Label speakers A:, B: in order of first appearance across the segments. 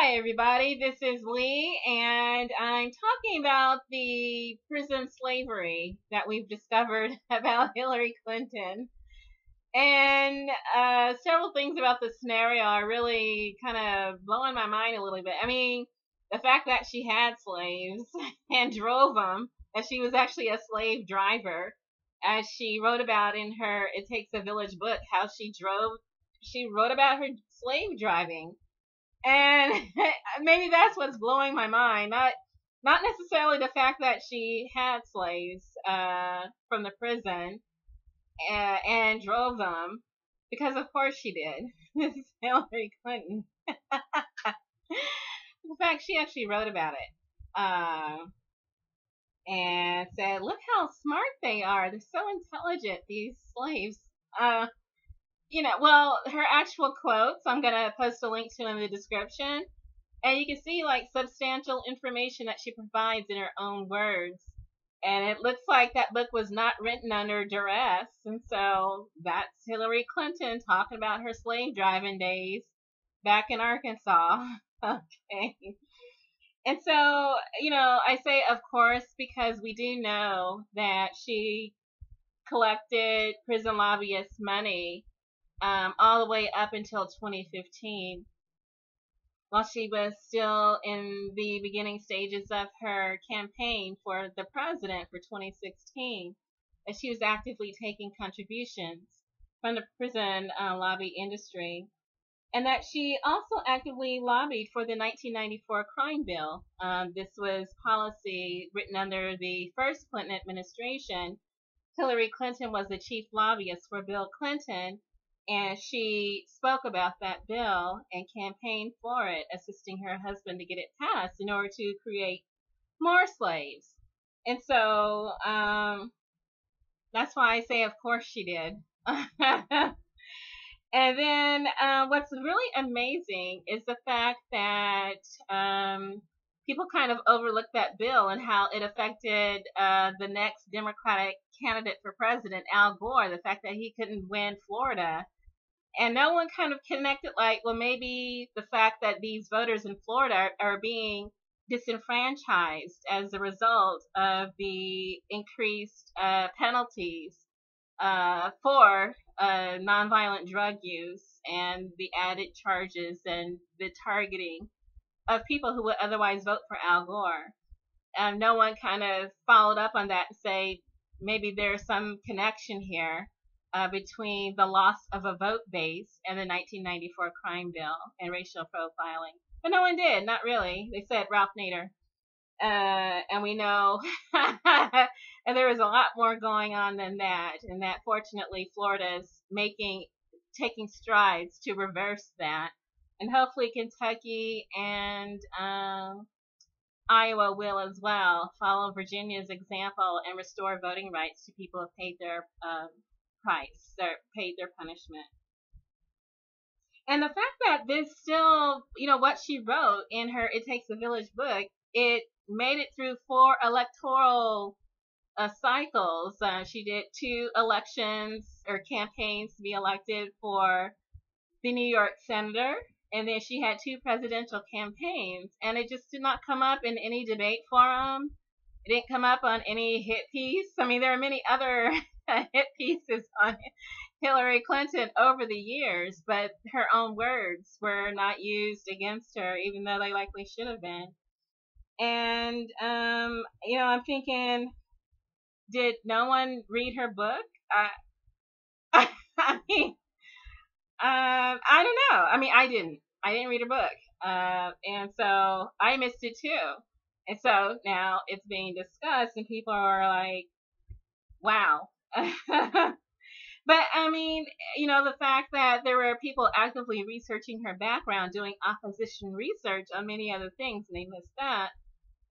A: Hi, everybody. This is Lee, and I'm talking about the prison slavery that we've discovered about Hillary Clinton. And several things about the scenario are really kind of blowing my mind a little bit. I mean, the fact that she had slaves and drove them, that she was actually a slave driver, as she wrote about in her It Takes a Village book, how she wrote about her slave driving. And maybe that's what's blowing my mind. Not necessarily the fact that she had slaves from the prison and drove them, because of course she did. This is Hillary Clinton. In fact, she actually wrote about it and said, "Look how smart they are. They're so intelligent, these slaves." Well, her actual quotes, I'm going to post a link to in the description. And you can see like substantial information that she provides in her own words. And it looks like that book was not written under duress. And so that's Hillary Clinton talking about her slave driving days back in Arkansas. Okay. And so, I say of course because we do know that she collected prison lobbyist money all the way up until 2015, while she was still in the beginning stages of her campaign for the president for 2016, that she was actively taking contributions from the prison lobby industry, and that she also actively lobbied for the 1994 crime bill. This was policy written under the first Clinton administration. Hillary Clinton was the chief lobbyist for Bill Clinton, and she spoke about that bill and campaigned for it, assisting her husband to get it passed in order to create more slaves. And so that's why I say, of course, she did. And then what's really amazing is the fact that people kind of overlook that bill and how it affected the next Democratic candidate for president, Al Gore, the fact that he couldn't win Florida. And no one kind of connected, like, well, maybe the fact that these voters in Florida are being disenfranchised as a result of the increased penalties for nonviolent drug use and the added charges and the targeting of people who would otherwise vote for Al Gore. No one kind of followed up on that and say maybe there's some connection here between the loss of a vote base and the 1994 crime bill and racial profiling. But no one did, not really. They said Ralph Nader. And we know and there is a lot more going on than that, and that fortunately Florida is taking strides to reverse that, and hopefully Kentucky and Iowa will as well follow Virginia's example and restore voting rights to people who have paid their price, or paid their punishment. And the fact that this still, what she wrote in her It Takes a Village book, it made it through 4 electoral cycles. She did 2 elections or campaigns to be elected for the New York senator, and then she had 2 presidential campaigns, and it just did not come up in any debate forum. It didn't come up on any hit piece. I mean, there are many other hit pieces on Hillary Clinton over the years, but her own words were not used against her, even though they likely should have been. And, I'm thinking, did no one read her book? I mean, I don't know. I mean, I didn't read her book. And so I missed it too. And so now it's being discussed and people are like, wow. But I mean, the fact that there were people actively researching her background, doing opposition research on many other things, and they missed that.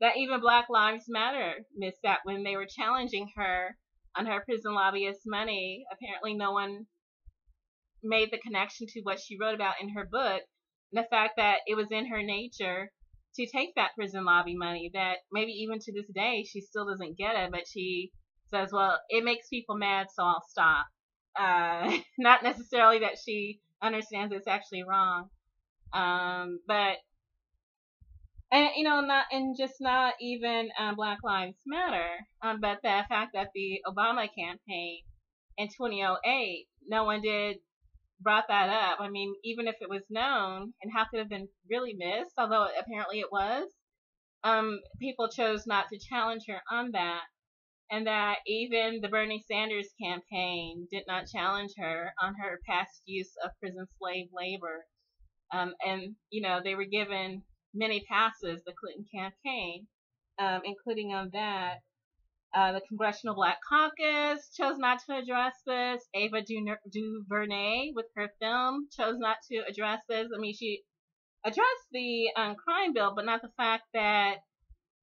A: That even Black Lives Matter missed that when they were challenging her on her prison lobbyist money. Apparently no one made the connection to what she wrote about in her book, and the fact that it was in her nature to take that prison lobby money, that maybe even to this day she still doesn't get it, but she says, well, it makes people mad, so I'll stop. Not necessarily that she understands it's actually wrong. But And not even Black Lives Matter, but the fact that the Obama campaign in 2008, no one did brought that up. I mean, even if it was known, and how could it have been really missed, although apparently it was, people chose not to challenge her on that. And that even the Bernie Sanders campaign did not challenge her on her past use of prison slave labor. And, they were given many passes, the Clinton campaign, including on that. The Congressional Black Caucus chose not to address this. Ava DuVernay, with her film, chose not to address this. I mean, she addressed the crime bill, but not the fact that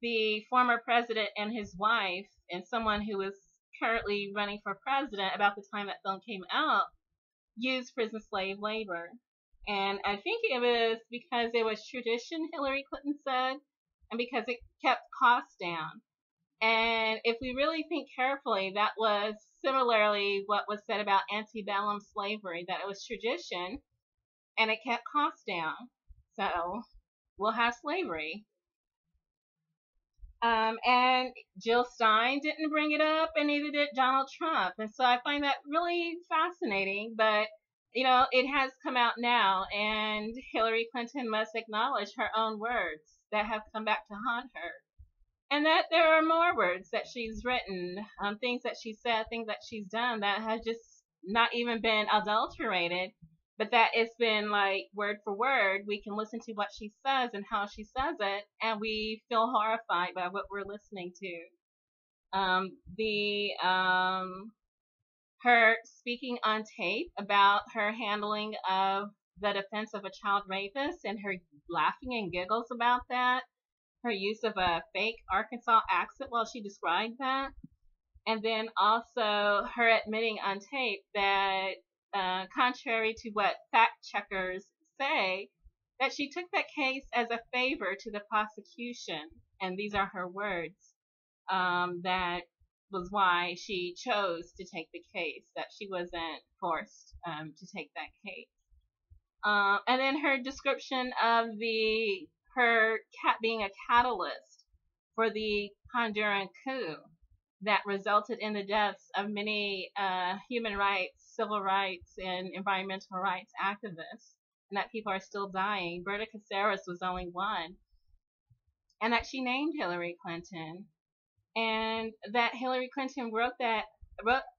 A: the former president and his wife, and someone who was currently running for president about the time that film came out, used prison slave labor. And I think it was because it was tradition, Hillary Clinton said, and because it kept costs down. And if we really think carefully, that was similarly what was said about antebellum slavery, that it was tradition and it kept costs down. So we'll have slavery. And Jill Stein didn't bring it up, and neither did Donald Trump. And so I find that really fascinating. But, it has come out now, and Hillary Clinton must acknowledge her own words that have come back to haunt her. And that there are more words that she's written, things that she said, things that she's done that have just not even been adulterated, but that it's been like word for word. We can listen to what she says and how she says it, and we feel horrified by what we're listening to. Her speaking on tape about her handling of the defense of a child rapist, and her laughing and giggles about that. Her use of a fake Arkansas accent while she described that. And then also her admitting on tape that, contrary to what fact checkers say, that she took that case as a favor to the prosecution. And these are her words. That was why she chose to take the case, that she wasn't forced to take that case. And then her description of her being a catalyst for the Honduran coup that resulted in the deaths of many human rights, civil rights, and environmental rights activists, and that people are still dying. Berta Cáceres was only one. And that she named Hillary Clinton, and that Hillary Clinton wrote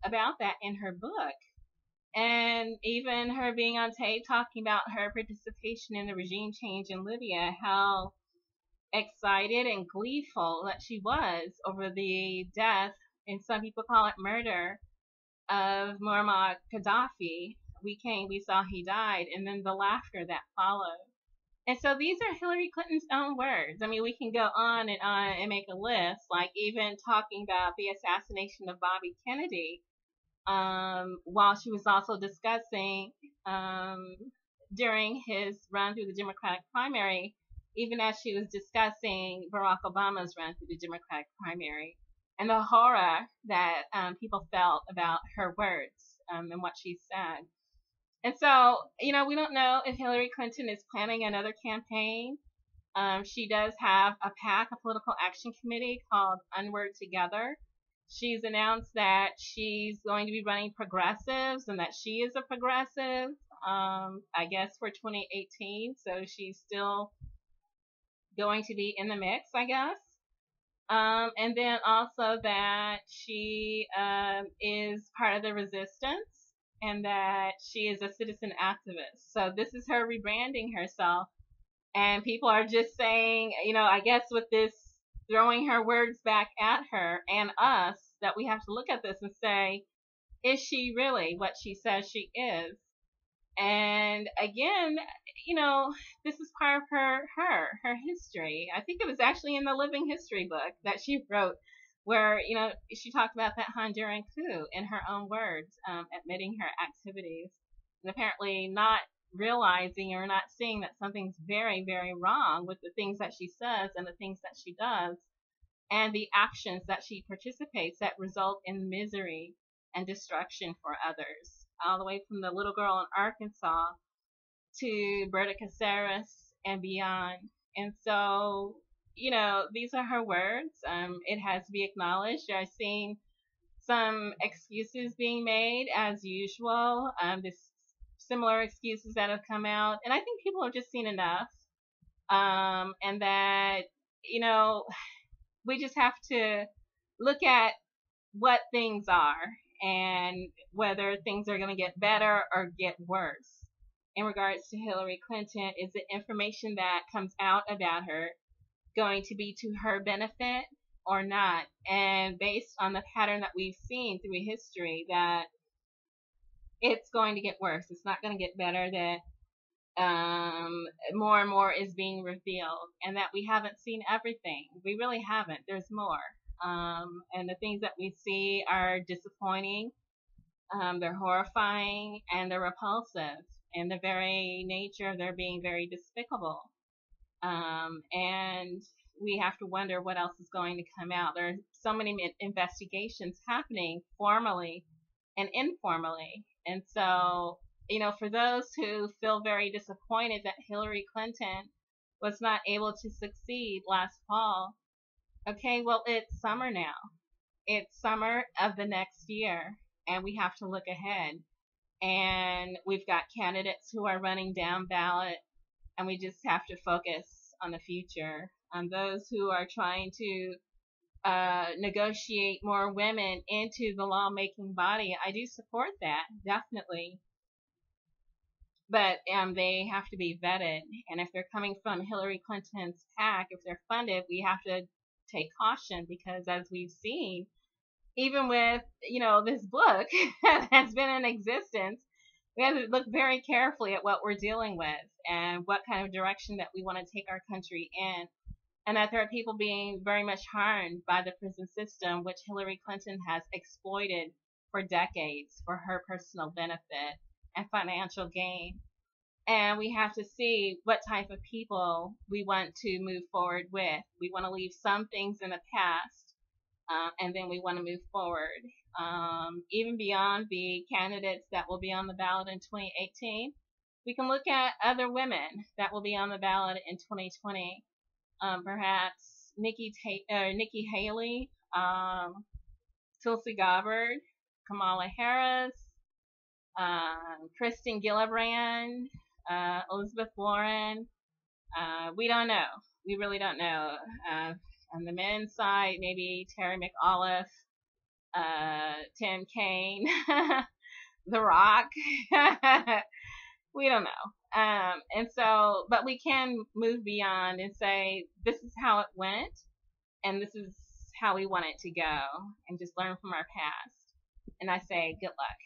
A: about that in her book. And even her being on tape talking about her participation in the regime change in Libya, how excited and gleeful that she was over the death, and some people call it murder, of Muammar Gaddafi. We saw he died, and then the laughter that followed. And so these are Hillary Clinton's own words. I mean, we can go on and make a list, like even talking about the assassination of Bobby Kennedy, while she was also discussing during his run through the Democratic primary, even as she was discussing Barack Obama's run through the Democratic primary, and the horror that people felt about her words and what she said. And so, we don't know if Hillary Clinton is planning another campaign. She does have a PAC, a political action committee called Unearthed Together. She's announced that she's going to be running progressives, and that she is a progressive, I guess, for 2018. So she's still going to be in the mix, I guess. And then also that she is part of the resistance, and that she is a citizen activist. So this is her rebranding herself. And people are just saying, I guess with this throwing her words back at her and us, that we have to look at this and say, is she really what she says she is? And again, this is part of her history. I think it was actually in the Living History book that she wrote, where, she talked about that Honduran coup in her own words, admitting her activities, and apparently not realizing or not seeing that something's very, very wrong with the things that she says and the things that she does, and the actions that she participates that result in misery and destruction for others, all the way from the little girl in Arkansas to Berta Cáceres and beyond. And so, these are her words. It has to be acknowledged. I've seen some excuses being made as usual. This similar excuses that have come out, and I think people have just seen enough. And that, you know, we just have to look at what things are and whether things are going to get better or get worse. In regards to Hillary Clinton, is the information that comes out about her going to be to her benefit or not? And based on the pattern that we've seen through history, that it's going to get worse. It's not going to get better. That more and more is being revealed, and that we haven't seen everything. We really haven't. There's more. And the things that we see are disappointing. They're horrifying, and they're repulsive. And the very nature of their being very despicable. And we have to wonder what else is going to come out. There are so many investigations happening formally and informally. And so, for those who feel very disappointed that Hillary Clinton was not able to succeed last fall, okay, well, it's summer now. It's summer of the next year, and we have to look ahead. And we've got candidates who are running down ballot, and we just have to focus on the future. On those who are trying to negotiate more women into the lawmaking body, I do support that, definitely. But they have to be vetted. And if they're coming from Hillary Clinton's PAC, if they're funded, we have to take caution, because as we've seen, even with, this book that has been in existence, we have to look very carefully at what we're dealing with and what kind of direction that we want to take our country in. And that there are people being very much harmed by the prison system, which Hillary Clinton has exploited for decades for her personal benefit and financial gain. And we have to see what type of people we want to move forward with. We want to leave some things in the past, and then we want to move forward. Even beyond the candidates that will be on the ballot in 2018, we can look at other women that will be on the ballot in 2020. Perhaps Nikki Haley, Tulsi Gabbard, Kamala Harris, Kristen Gillibrand, Elizabeth Warren. We don't know. We really don't know. On the men's side, maybe Terry McAuliffe, Tim Kaine, The Rock. We don't know. And so, but we can move beyond and say, this is how it went, and this is how we want it to go, and just learn from our past. And I say, good luck.